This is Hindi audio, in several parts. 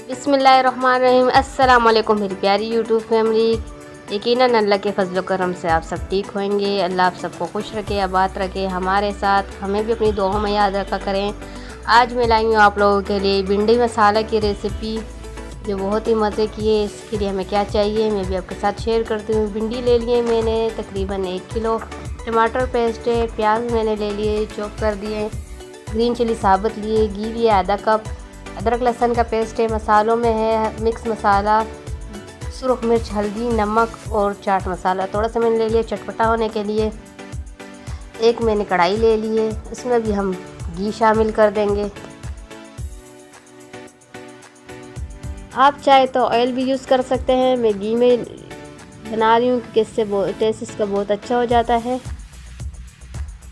बिस्मिल्लाहिर्रहमानिर्रहीम। अस्सलाम वालेकुम मेरी प्यारी यूट्यूब फैमिली। यकीनन अल्लाह के फजल करम से आप सब ठीक होंगे। अल्लाह आप सबको खुश रखे, आबाद रखे, हमारे साथ हमें भी अपनी दुआओं में याद रखा करें। आज मैं लाई हूँ आप लोगों के लिए भिंडी मसाला की रेसिपी जो बहुत ही मज़े की है। इसके लिए हमें क्या चाहिए मैं भी आपके साथ शेयर करती हूँ। भिंडी ले लिए मैंने तकरीबन 1 किलो, टमाटर पेस्ट है, प्याज मैंने ले लिए चॉप कर दिए, ग्रीन चिली साबुत लिए, घी लिए आधा कप, अदरक लहसुन का पेस्ट है, मसालों में है मिक्स मसाला, सुरख मिर्च, हल्दी, नमक और चाट मसाला थोड़ा सा मैंने ले लिया चटपटा होने के लिए। एक मैंने कढ़ाई ले ली है, उसमें भी हम घी शामिल कर देंगे। आप चाहे तो ऑयल भी यूज़ कर सकते हैं, मैं घी में बना रही हूँ क्योंकि इससे टेस्ट इसका बहुत अच्छा हो जाता है।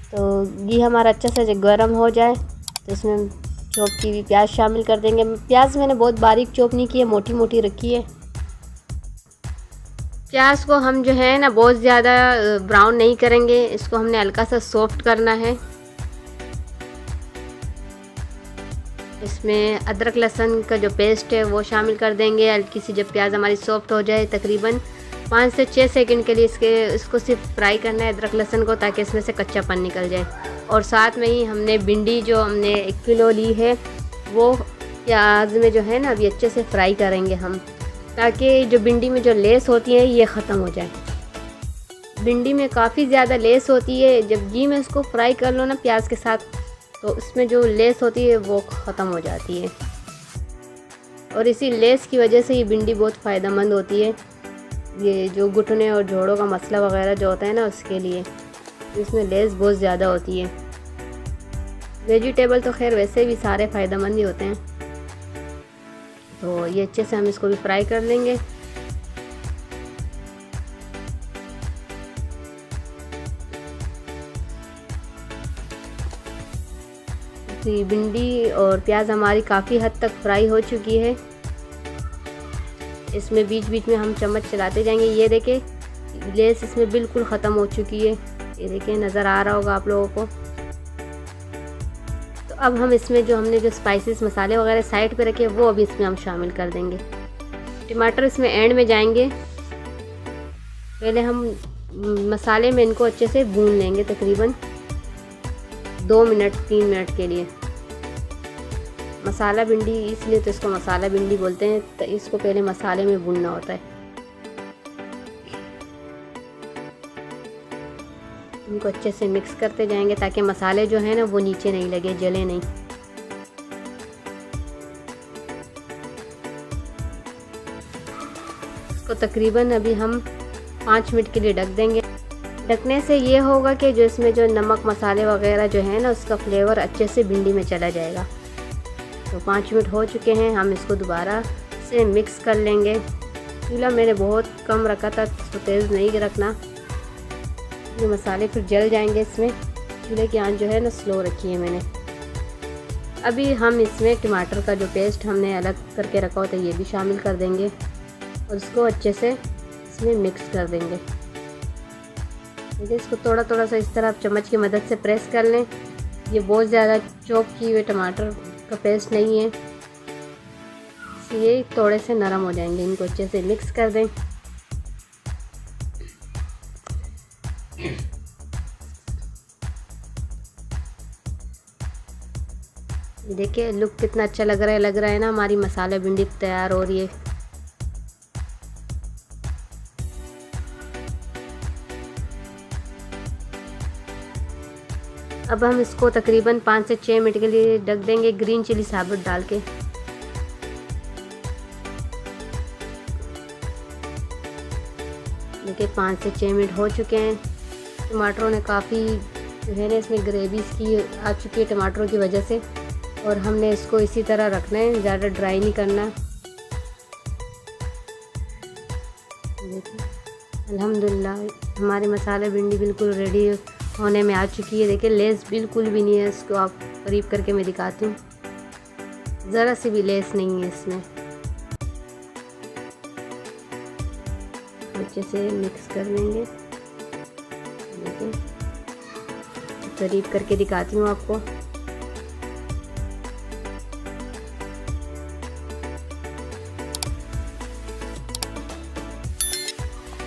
तो घी हमारा अच्छा से गर्म हो जाए तो इसमें चॉप की हुई प्याज शामिल कर देंगे। प्याज मैंने बहुत बारीक चॉप नहीं की है, मोटी मोटी रखी है। प्याज को हम जो है ना बहुत ज़्यादा ब्राउन नहीं करेंगे, इसको हमने हल्का सा सॉफ्ट करना है। इसमें अदरक लहसुन का जो पेस्ट है वो शामिल कर देंगे। हल्की सी जब प्याज हमारी सॉफ्ट हो जाए तकरीबन 5 से 6 सेकंड के लिए इसको सिर्फ फ्राई करना है अदरक लहसुन को, ताकि इसमें से कच्चापन निकल जाए। और साथ में ही हमने भिंडी जो हमने 1 किलो ली है वो प्याज में जो है ना अभी अच्छे से फ्राई करेंगे हम, ताकि जो भिंडी में जो लेस होती है ये ख़त्म हो जाए। भिंडी में काफ़ी ज़्यादा लेस होती है, जब घी में इसको फ्राई कर लो ना प्याज के साथ तो इसमें जो लेस होती है वो ख़त्म हो जाती है। और इसी लेस की वजह से ये भिंडी बहुत फ़ायदेमंद होती है। ये जो घुटने और जोड़ों का मसला वगैरह जो होता है ना उसके लिए इसमें लेस बहुत ज़्यादा होती है। वेजिटेबल तो खैर वैसे भी सारे फ़ायदेमंद ही होते हैं। तो ये अच्छे से हम इसको भी फ्राई कर लेंगे। तो भिंडी और प्याज हमारी काफ़ी हद तक फ्राई हो चुकी है। इसमें बीच बीच में हम चम्मच चलाते जाएंगे। ये देखें लेस इसमें बिल्कुल ख़त्म हो चुकी है, ये देखें नज़र आ रहा होगा आप लोगों को। तो अब हम इसमें जो हमने जो स्पाइसेस मसाले वगैरह साइड पे रखे वो अभी इसमें हम शामिल कर देंगे। टमाटर इसमें एंड में जाएंगे। पहले हम मसाले में इनको अच्छे से भून लेंगे तकरीबन 2 मिनट 3 मिनट के लिए। मसाला भिंडी इसलिए तो इसको मसाला भिंडी बोलते हैं, तो इसको पहले मसाले में भूनना होता है। इनको अच्छे से मिक्स करते जाएंगे ताकि मसाले जो है ना वो नीचे नहीं लगे, जले नहीं। इसको तकरीबन अभी हम 5 मिनट के लिए ढक देंगे। ढकने से ये होगा कि जो इसमें जो नमक मसाले वगैरह जो है ना उसका फ्लेवर अच्छे से भिंडी में चला जाएगा। तो 5 मिनट हो चुके हैं, हम इसको दोबारा से मिक्स कर लेंगे। चूल्हा मैंने बहुत कम रखा था, इसको तेज़ नहीं रखना, ये मसाले फिर जल जाएंगे इसमें। चूल्हे की आंच जो है ना स्लो रखी है मैंने। अभी हम इसमें टमाटर का जो पेस्ट हमने अलग करके रखा होता है ये भी शामिल कर देंगे और इसको अच्छे से इसमें मिक्स कर देंगे। देखिए इसको थोड़ा थोड़ा सा इस तरह आप चम्मच की मदद से प्रेस कर लें। ये बहुत ज़्यादा चॉप किए हुए टमाटर का पेस्ट नहीं है, ये थोड़े से नरम हो जाएंगे। इनको अच्छे से मिक्स कर दें। ये देखिए लुक कितना अच्छा लग रहा है ना, हमारी मसाला भिंडी तैयार हो रही है। अब हम इसको तकरीबन 5 से 6 मिनट के लिए ढक देंगे ग्रीन चिली साबुत डाल के। देखिए 5 से 6 मिनट हो चुके हैं। टमाटरों ने काफ़ी जो है ना इसमें ग्रेवी की आ चुकी है टमाटरों की वजह से, और हमने इसको इसी तरह रखना है, ज़्यादा ड्राई नहीं करना। देखिए अल्हम्दुलिल्लाह हमारे मसाले भिंडी बिल्कुल रेडी होने में आ चुकी है। देखिए लेस बिल्कुल भी नहीं है, इसको आप करीब करके मैं दिखाती हूँ, ज़रा सी भी लेस नहीं है इसमें। अच्छे से मिक्स कर लेंगे। देखिए करीब करके दिखाती हूँ आपको।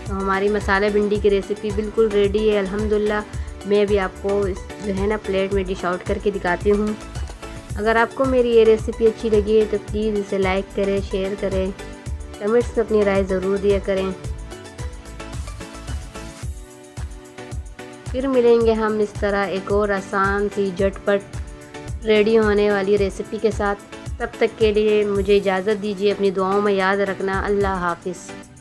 तो हमारी मसाला भिंडी की रेसिपी बिल्कुल रेडी है अल्हम्दुलिल्लाह। मैं भी आपको जो है ना प्लेट में डिश आउट करके दिखाती हूँ। अगर आपको मेरी ये रेसिपी अच्छी लगी है तो प्लीज़ इसे लाइक करें, शेयर करें, कमेंट्स में अपनी राय ज़रूर दिया करें। फिर मिलेंगे हम इस तरह एक और आसान सी झटपट रेडी होने वाली रेसिपी के साथ। तब तक के लिए मुझे इजाज़त दीजिए, अपनी दुआओं में याद रखना। अल्लाह हाफ़िज़।